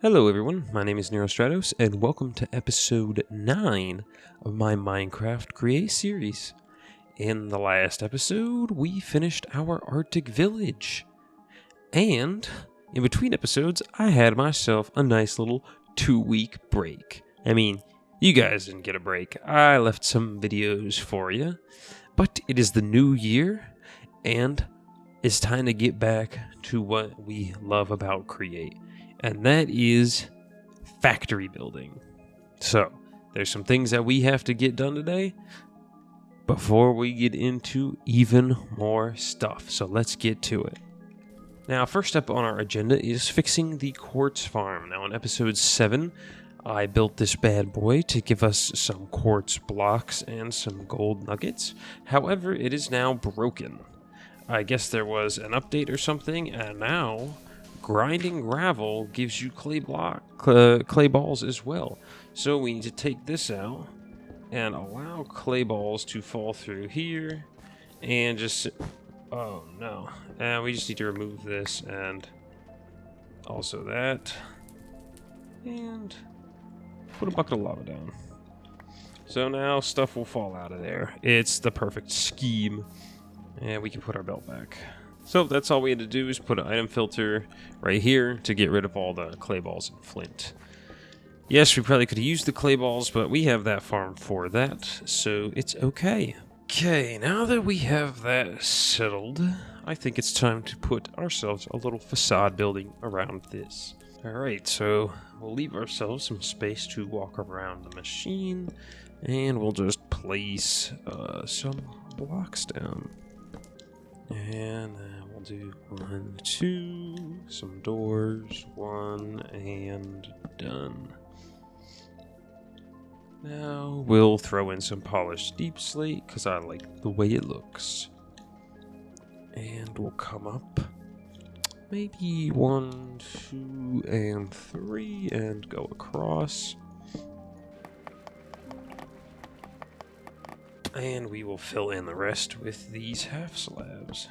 Hello everyone, my name is Neurostratos, and welcome to episode 9 of my Minecraft Create series. In the last episode, we finished our Arctic village. And, in between episodes, I had myself a nice little 2-week break. I mean, you guys didn't get a break. I left some videos for you. But it is the new year, and it's time to get back to what we love about Create. And that is factory building. So, there's some things that we have to get done today before we get into even more stuff. So let's get to it. Now, first up on our agenda is fixing the quartz farm. Now, in episode 7, I built this bad boy to give us some quartz blocks and some gold nuggets. However, it is now broken. I guess there was an update or something, and now grinding gravel gives you clay balls as well. So we need to take this out and allow clay balls to fall through here and just... oh no. And we just need to remove this and also that. And put a bucket of lava down. So now stuff will fall out of there. It's the perfect scheme. And we can put our belt back. So that's all we had to do is put an item filter right here to get rid of all the clay balls and flint. Yes, we probably could have used the clay balls, but we have that farm for that, so it's okay. Okay, now that we have that settled, I think it's time to put ourselves a little facade building around this. Alright, so we'll leave ourselves some space to walk around the machine, and we'll just place some blocks down. And then we'll do 1, 2, some doors, 1, and done. Now we'll throw in some polished deep slate because I like the way it looks. And we'll come up maybe 1, 2, and 3 and go across. And we will fill in the rest with these half slabs.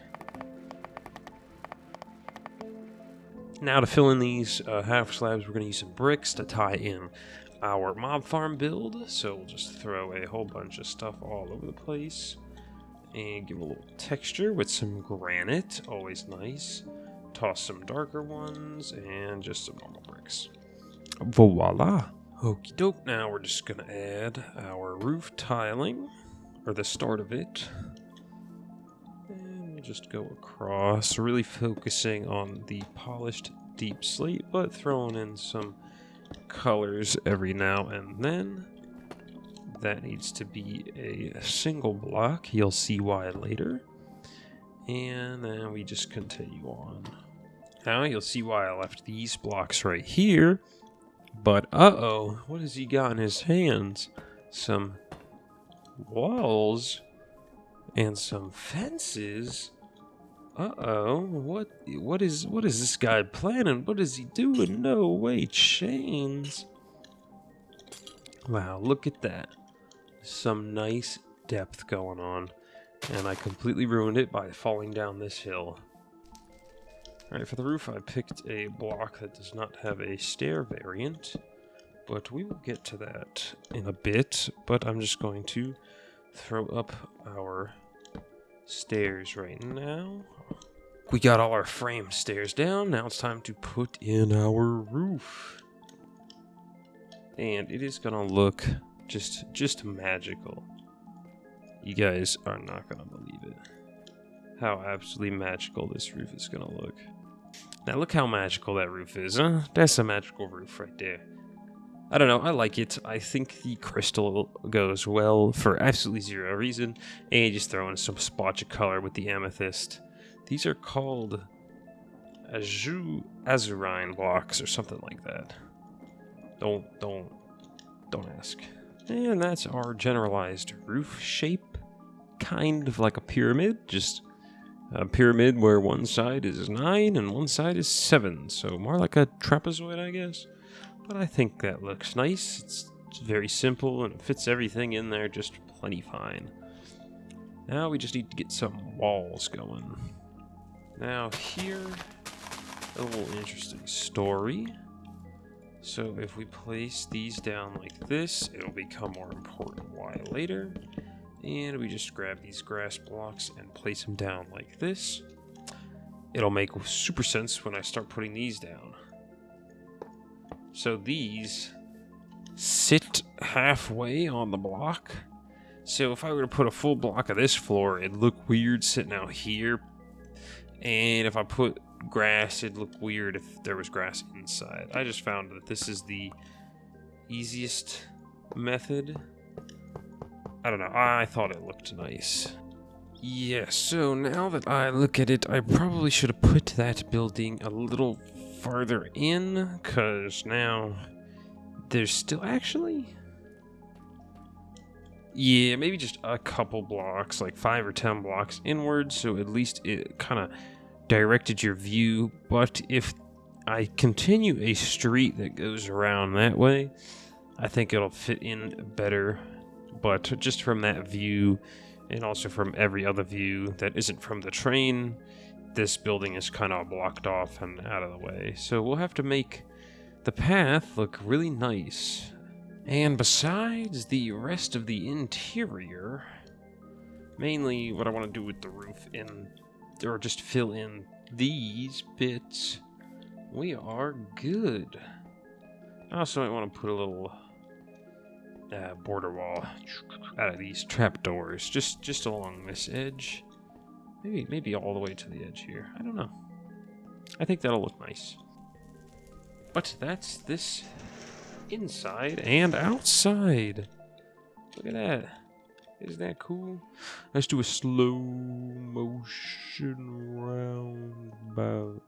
Now to fill in these half slabs, we're going to use some bricks to tie in our mob farm build. So we'll just throw a whole bunch of stuff all over the place. And give a little texture with some granite, always nice. Toss some darker ones and just some normal bricks. Voila! Okie doke, now we're just going to add our roof tiling. Or the start of it. And we'll just go across, really focusing on the polished deep slate, but throwing in some colors every now and then. That needs to be a single block. You'll see why later. And then we just continue on. Now you'll see why I left these blocks right here. But uh-oh, what has he got in his hands? Some walls and some fences. Uh-oh, what is this guy planning? What is he doing? No way, chains. Wow, look at that. Some nice depth going on, and I completely ruined it by falling down this hill. Alright, for the roof I picked a block that does not have a stair variant, but we will get to that in a bit. But I'm just going to throw up our stairs right now. We got all our frame stairs down. Now it's time to put in our roof. And it is going to look just magical. You guys are not going to believe it. How absolutely magical this roof is going to look. Now look how magical that roof is, huh? That's a magical roof right there. I don't know, I like it. I think the crystal goes well for absolutely zero reason. And you just throw in some splotch of color with the amethyst. These are called azurine blocks or something like that. Don't ask. And that's our generalized roof shape. Kind of like a pyramid, just a pyramid where one side is 9 and one side is 7. So more like a trapezoid, I guess. But I think that looks nice. It's very simple and it fits everything in there just plenty fine. Now we just need to get some walls going. Now here, a little interesting story. So if we place these down like this, it'll become more important a while later. And we just grab these grass blocks and place them down like this. It'll make super sense when I start putting these down. So these sit halfway on the block. So if I were to put a full block of this floor, it'd look weird sitting out here. And if I put grass, it'd look weird if there was grass inside. I just found that this is the easiest method. I don't know, I thought it looked nice. Yeah, so now that I look at it, I probably should have put that building a little farther in, because now there's still actually... Yeah, maybe just a couple blocks, like 5 or 10 blocks inwards, so at least it kind of directed your view. But if I continue a street that goes around that way, I think it'll fit in better. But just from that view, and also from every other view that isn't from the train, this building is kind of blocked off and out of the way. So we'll have to make the path look really nice. And besides the rest of the interior, mainly what I want to do with the roof or just fill in these bits, we are good. I also might want to put a little border wall out of these trapdoors, just along this edge. Maybe all the way to the edge here. I don't know. I think that'll look nice. But that's this inside and outside. Look at that. Isn't that cool? Let's do a slow motion roundabout.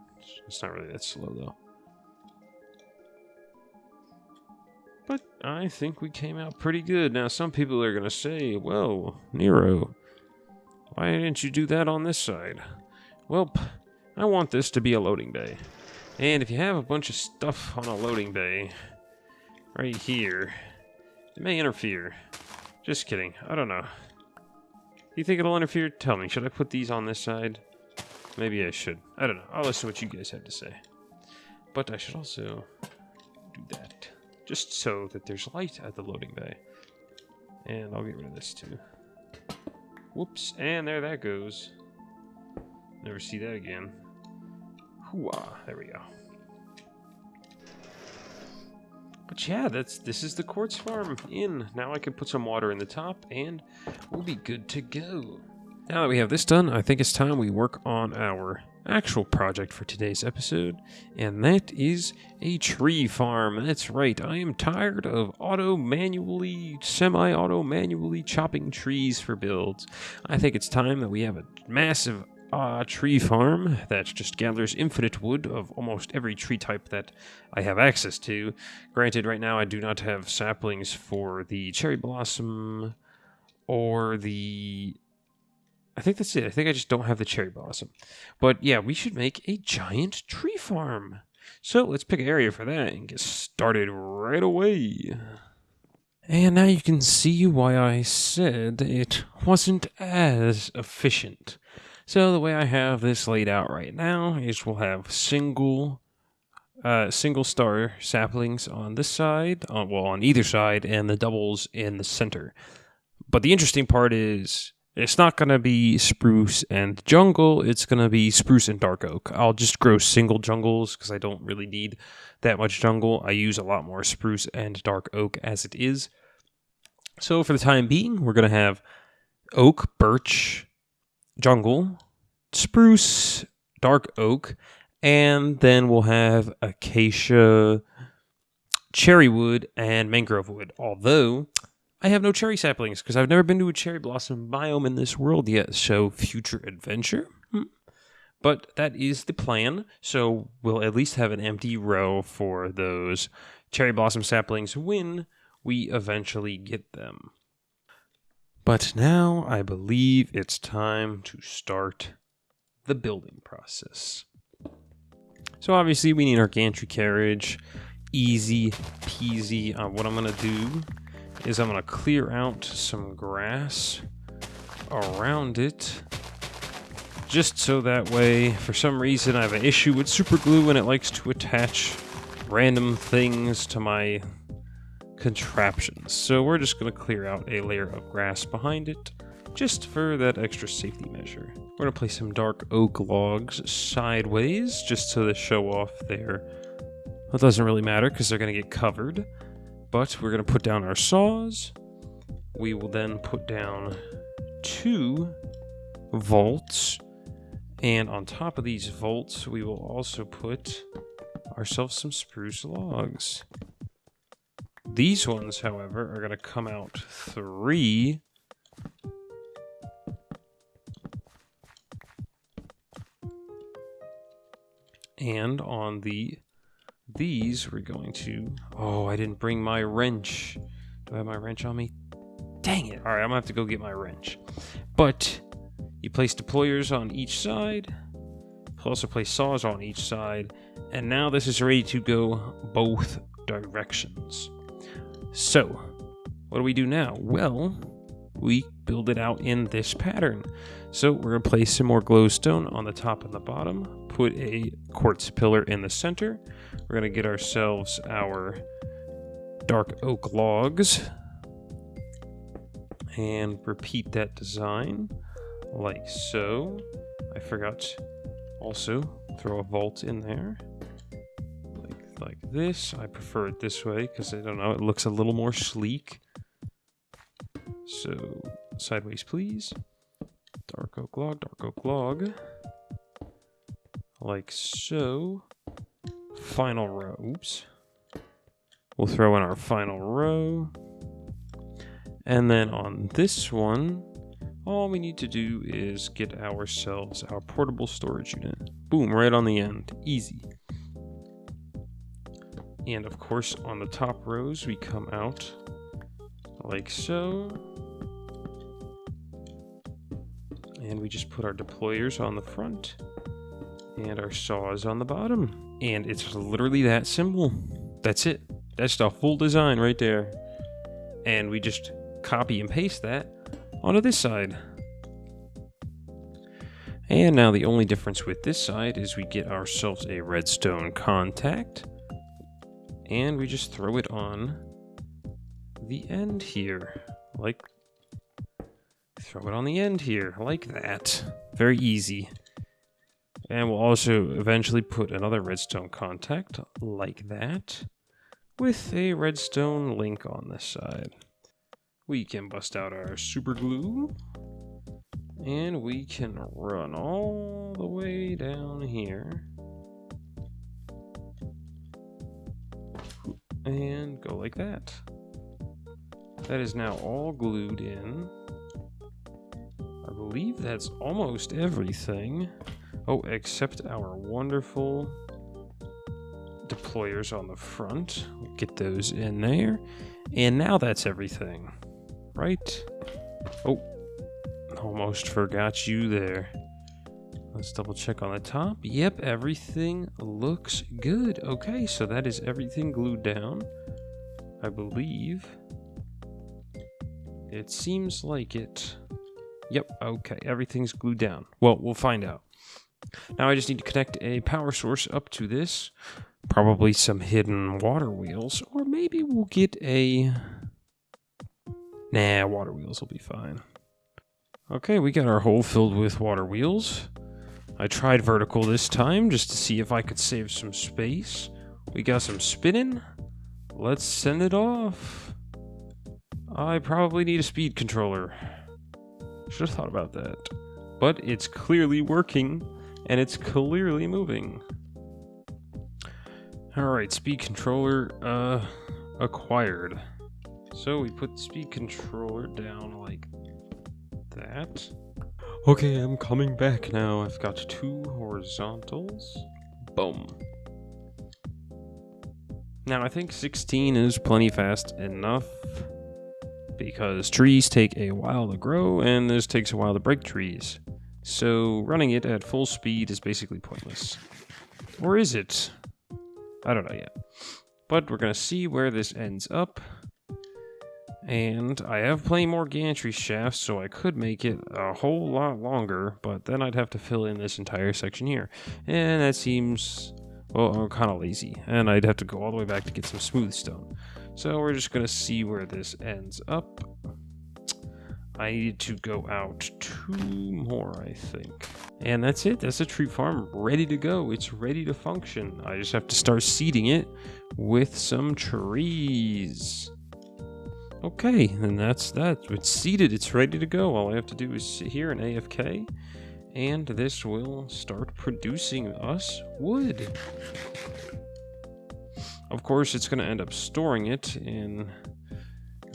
It's not really that slow though. But I think we came out pretty good. Now some people are gonna say, well, Nero, why didn't you do that on this side? Well, I want this to be a loading bay. And if you have a bunch of stuff on a loading bay right here, it may interfere. Just kidding. I don't know. You think it'll interfere? Tell me. Should I put these on this side? Maybe I should. I don't know. I'll listen to what you guys have to say. But I should also do that. Just so that there's light at the loading bay. And I'll get rid of this too. Whoops. And there that goes. Never see that again. Hooah. There we go. But yeah, this is the quartz farm in. Now I can put some water in the top and we'll be good to go. Now that we have this done, I think it's time we work on our actual project for today's episode, and that is a tree farm. That's right, I am tired of semi-auto manually chopping trees for builds. I think it's time that we have a massive tree farm that just gathers infinite wood of almost every tree type that I have access to. Granted, right now I do not have saplings for the cherry blossom or the... I think that's it. I think I just don't have the cherry blossom. But yeah, we should make a giant tree farm. So let's pick an area for that and get started right away. And now you can see why I said it wasn't as efficient. So the way I have this laid out right now is we'll have single star saplings on this side, on either side, and the doubles in the center. But the interesting part is it's not going to be spruce and jungle, it's going to be spruce and dark oak. I'll just grow single jungles because I don't really need that much jungle. I use a lot more spruce and dark oak as it is. So for the time being, we're going to have oak, birch, jungle, spruce, dark oak, and then we'll have acacia, cherry wood, and mangrove wood. Although I have no cherry saplings because I've never been to a cherry blossom biome in this world yet, so future adventure. But that is the plan, so we'll at least have an empty row for those cherry blossom saplings when we eventually get them. But now I believe it's time to start the building process. So obviously we need our gantry carriage. Easy peasy. What I'm going to do is I'm going to clear out some grass around it. Just so that way, for some reason I have an issue with super glue and it likes to attach random things to my contraptions. So we're just going to clear out a layer of grass behind it, just for that extra safety measure. We're going to place some dark oak logs sideways, just to show off there. That doesn't really matter, because they're going to get covered. But we're going to put down our saws. We will then put down 2 vaults. And on top of these vaults, we will also put ourselves some spruce logs. These ones, however, are going to come out 3. And on these, we're going to... Oh, I didn't bring my wrench. Do I have my wrench on me? Dang it. All right, I'm going to have to go get my wrench. But you place deployers on each side. You also place saws on each side. And now this is ready to go both directions. So, what do we do now? Well, we build it out in this pattern. So we're going to place some more glowstone on the top and the bottom. Put a quartz pillar in the center. We're going to get ourselves our dark oak logs. And repeat that design like so. I forgot to also throw a vault in there. Like this. I prefer it this way because, I don't know, it looks a little more sleek. So, sideways please. Dark oak log. Like so. Final row. Oops. We'll throw in our final row. And then on this one, all we need to do is get ourselves our portable storage unit. Boom, right on the end. Easy. And of course, on the top rows, we come out like so. And we just put our deployers on the front and our saws on the bottom. And it's literally that simple. That's it. That's the full design right there. And we just copy and paste that onto this side. And now the only difference with this side is we get ourselves a redstone contact. And we just throw it on the end here. Throw it on the end here, like that. Very easy. And we'll also eventually put another redstone contact, like that, with a redstone link on this side. We can bust out our super glue, and we can run all the way down here. And go like that. That is now all glued in. I believe that's almost everything. Oh, except our wonderful deployers on the front. We'll get those in there. And now that's everything. Right? Oh, almost forgot you there. Let's double check on the top. Yep, everything looks good. Okay, so that is everything glued down. I believe. It seems like it. Yep, okay, everything's glued down. Well, we'll find out. Now I just need to connect a power source up to this. Probably some hidden water wheels. Or maybe we'll get a... Nah, water wheels will be fine. Okay, we got our hole filled with water wheels. I tried vertical this time just to see if I could save some space. We got some spinning. Let's send it off. I probably need a speed controller. Should have thought about that. But it's clearly working, and it's clearly moving. Alright, speed controller acquired. So we put the speed controller down like that. Okay, I'm coming back now. I've got 2 horizontals. Boom. Now I think 16 is plenty fast enough, because trees take a while to grow and this takes a while to break trees. So running it at full speed is basically pointless. Or is it? I don't know yet. But we're going to see where this ends up. And I have plenty more gantry shafts, so I could make it a whole lot longer, but then I'd have to fill in this entire section here. And that seems Well, I'm kind of lazy, and I'd have to go all the way back to get some smooth stone. So we're just going to see where this ends up. I need to go out 2 more, I think. And that's it. That's a tree farm ready to go. It's ready to function. I just have to start seeding it with some trees. Okay, and that's that. It's seeded. It's ready to go. All I have to do is sit here and AFK, and this will start producing us wood. Of course, it's going to end up storing it in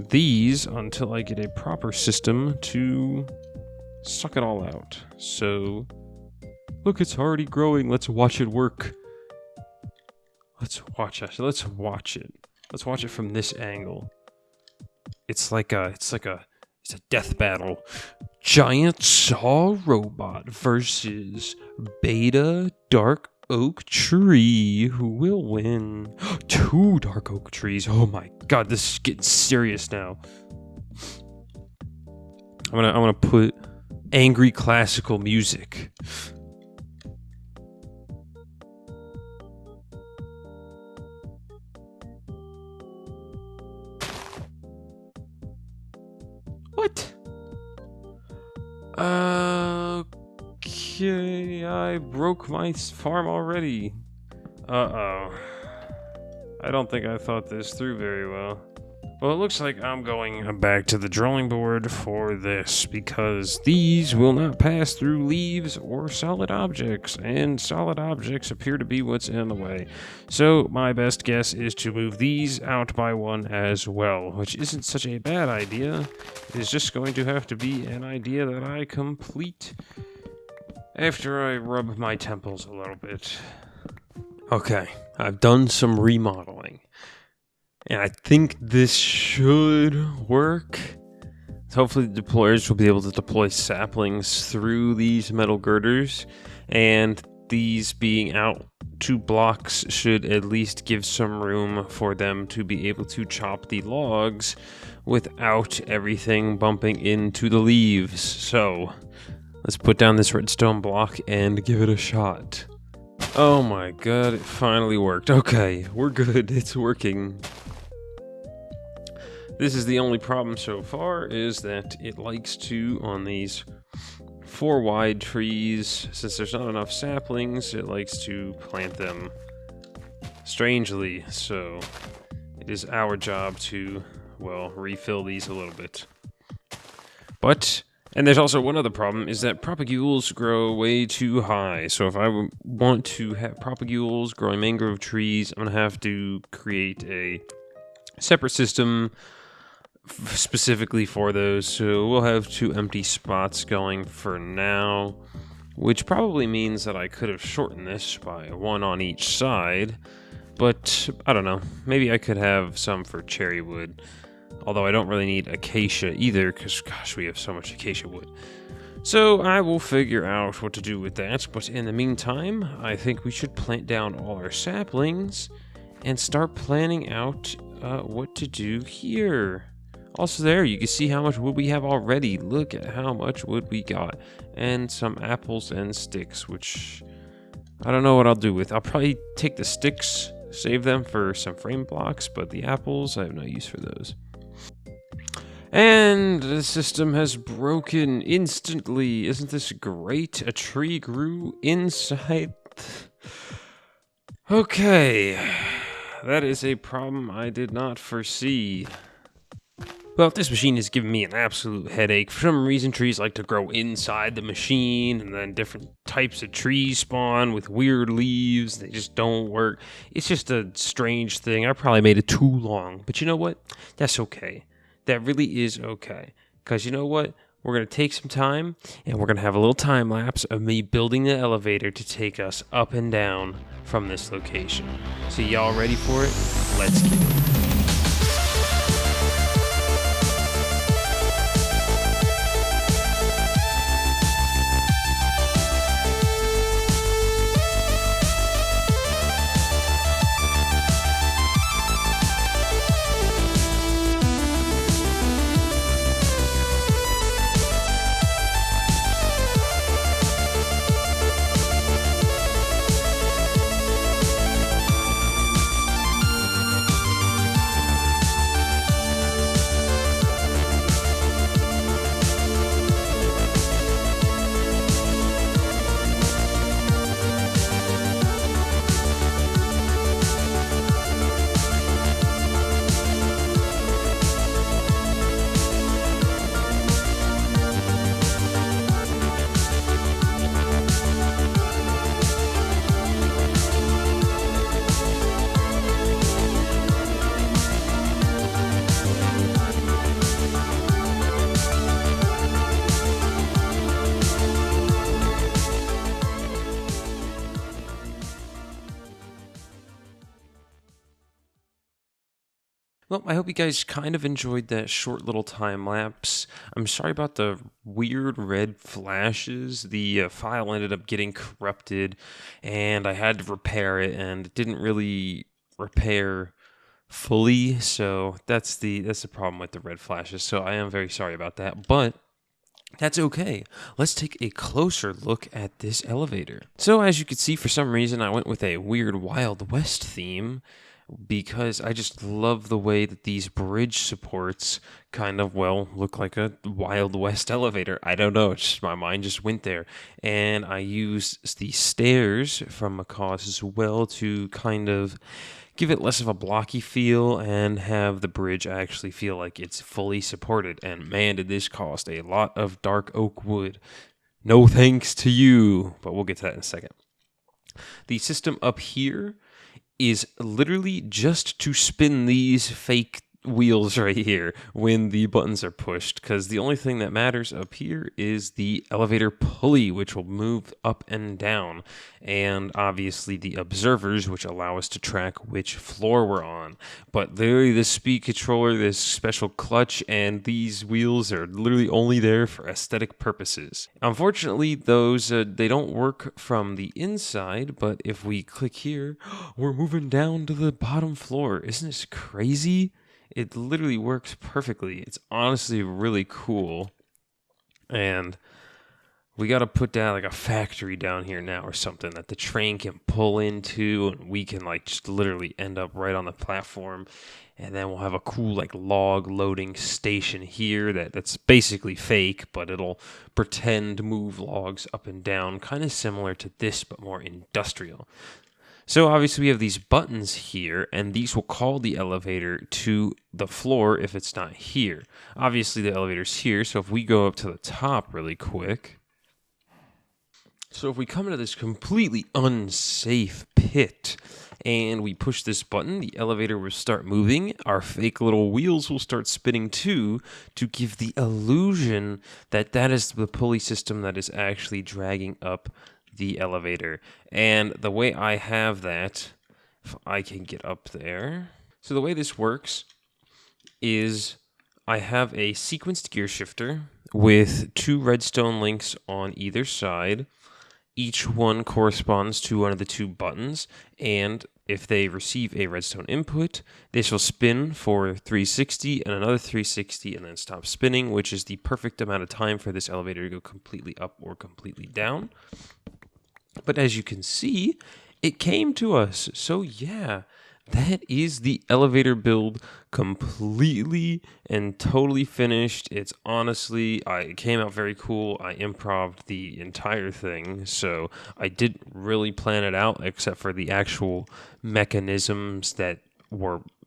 these until I get a proper system to suck it all out. So, look, it's already growing. Let's watch it work. Let's watch it. Let's watch it from this angle. It's a death battle. Giant saw robot versus beta dark oak tree. Who will win? 2 dark oak trees. Oh my god, this is getting serious now. I'm gonna put angry classical music. What? Okay, I broke my farm already. Uh-oh. I don't think I thought this through very well. Well, it looks like I'm going back to the drawing board for this, because these will not pass through leaves or solid objects, and solid objects appear to be what's in the way. So my best guess is to move these out by 1 as well, which isn't such a bad idea. It's just going to have to be an idea that I complete after I rub my temples a little bit. Okay, I've done some remodeling. And I think this should work. Hopefully the deployers will be able to deploy saplings through these metal girders. And these being out 2 blocks should at least give some room for them to be able to chop the logs without everything bumping into the leaves. So let's put down this redstone block and give it a shot. Oh my god, it finally worked. Okay, we're good. It's working. This is the only problem so far, is that it likes to, on these 4 wide trees, since there's not enough saplings, it likes to plant them strangely. So it is our job to, well, refill these a little bit. And there's also one other problem, is that propagules grow way too high. So if I want to have propagules growing mangrove trees, I'm going to have to create a separate system specifically for those. So we'll have 2 empty spots going for now, which probably means that I could have shortened this by 1 on each side. But I don't know. Maybe I could have some for cherry wood. Although I don't really need acacia either, because, gosh, we have so much acacia wood. So I will figure out what to do with that. But in the meantime, I think we should plant down all our saplings and start planning out what to do here. Also there, you can see how much wood we have already. Look at how much wood we got. And some apples and sticks, which I don't know what I'll do with. I'll probably take the sticks, save them for some frame blocks, but the apples, I have no use for those. And the system has broken instantly. Isn't this great? A tree grew inside. Okay. That is a problem I did not foresee. Well, this machine is giving me an absolute headache. For some reason, trees like to grow inside the machine, and then different types of trees spawn with weird leaves. They just don't work. It's just a strange thing. I probably made it too long. But you know what? That's okay. That really is okay. Because you know what? We're going to take some time, and we're going to have a little time lapse of me building the elevator to take us up and down from this location. So y'all ready for it? Let's get it. Well, I hope you guys kind of enjoyed that short little time lapse. I'm sorry about the weird red flashes. The file ended up getting corrupted, and I had to repair it, and it didn't really repair fully. So that's the problem with the red flashes. So I am very sorry about that, but that's okay. Let's take a closer look at this elevator. So as you can see, for some reason, I went with a weird Wild West theme because I just love the way that these bridge supports kind of, well, look like a Wild West elevator. I don't know, it's just my mind just went there. And I used the stairs from Macaw's as well to kind of give it less of a blocky feel and have the bridge actually feel like it's fully supported. And man, did this cost a lot of dark oak wood. No thanks to you, but we'll get to that in a second. The system up here is literally just to spin these fake wheels right here when the buttons are pushed, because the only thing that matters up here is the elevator pulley, which will move up and down, and obviously the observers, which allow us to track which floor we're on. But literally this speed controller, this special clutch, and these wheels are literally only there for aesthetic purposes. Unfortunately, those they don't work from the inside, but if we click here, we're moving down to the bottom floor. Isn't this crazy? It literally works perfectly. It's honestly really cool. And we got to put down like a factory down here now or something that the train can pull into, and we can like just literally end up right on the platform. And then we'll have a cool like log loading station here that's basically fake, but it'll pretend to move logs up and down, kind of similar to this, but more industrial. So obviously we have these buttons here, and these will call the elevator to the floor if it's not here. Obviously the elevator's here, so if we go up to the top really quick. So if we come into this completely unsafe pit and we push this button, the elevator will start moving. Our fake little wheels will start spinning too, to give the illusion that that is the pulley system that is actually dragging up the elevator. And the way I have that, if I can get up there. So the way this works is I have a sequenced gear shifter with 2 redstone links on either side. Each one corresponds to one of the 2 buttons, and if they receive a redstone input, this will spin for 360 and another 360 and then stop spinning, which is the perfect amount of time for this elevator to go completely up or completely down. But as you can see, it came to us. So yeah, that is the elevator build completely and totally finished. It's honestly, it came out very cool. I improv'd the entire thing, so I didn't really plan it out except for the actual mechanisms that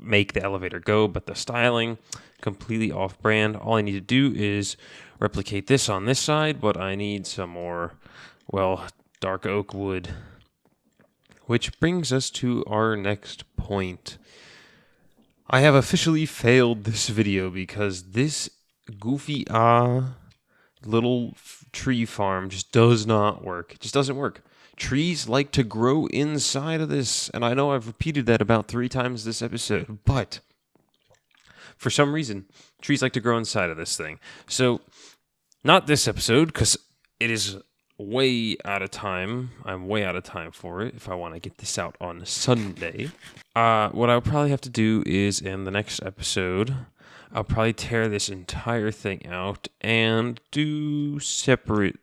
make the elevator go, but the styling, completely off-brand. All I need to do is replicate this on this side, but I need some more, well, dark oak wood. Which brings us to our next point. I have officially failed this video because this goofy little tree farm just does not work. It just doesn't work. Trees like to grow inside of this, and I know I've repeated that about 3 times this episode, but for some reason, trees like to grow inside of this thing. So, not this episode, because it is way out of time. I'm way out of time for it if I want to get this out on Sunday. What I'll probably have to do is in the next episode, I'll probably tear this entire thing out and do separate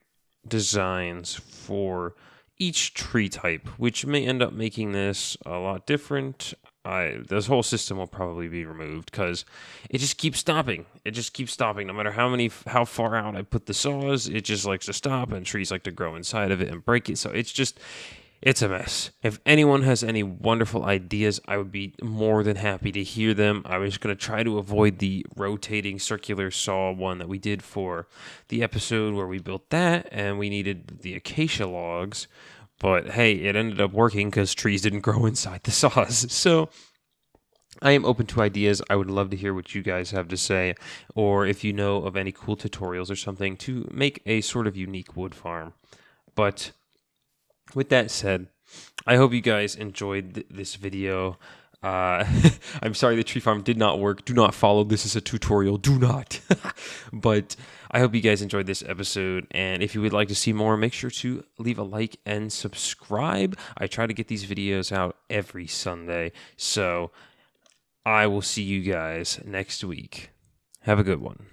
designs for each tree type, which may end up making this a lot different. This whole system will probably be removed because it just keeps stopping. It just keeps stopping. No matter how far out I put the saws, it just likes to stop, and trees like to grow inside of it and break it. So it's a mess. If anyone has any wonderful ideas, I would be more than happy to hear them. I was going to try to avoid the rotating circular saw one that we did for the episode where we built that, and we needed the acacia logs. But hey, it ended up working because trees didn't grow inside the saws. So I am open to ideas. I would love to hear what you guys have to say, or if you know of any cool tutorials or something to make a sort of unique wood farm. But with that said, I hope you guys enjoyed this video. I'm sorry the tree farm did not work. Do not follow. This is a tutorial. Do not. But I hope you guys enjoyed this episode. And if you would like to see more, make sure to leave a like and subscribe. I try to get these videos out every Sunday. So I will see you guys next week. Have a good one.